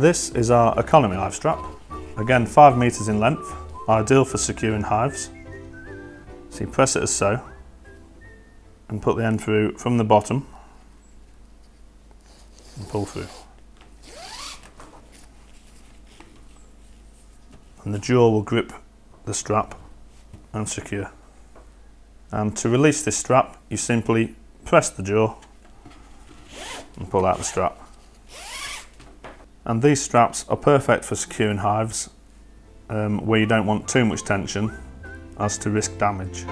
This is our economy hive strap, again 5 metres in length, ideal for securing hives. So you press it as so and put the end through from the bottom and pull through. And the jaw will grip the strap and secure. And to release this strap, you simply press the jaw and pull out the strap. And these straps are perfect for securing hives where you don't want too much tension as to risk damage.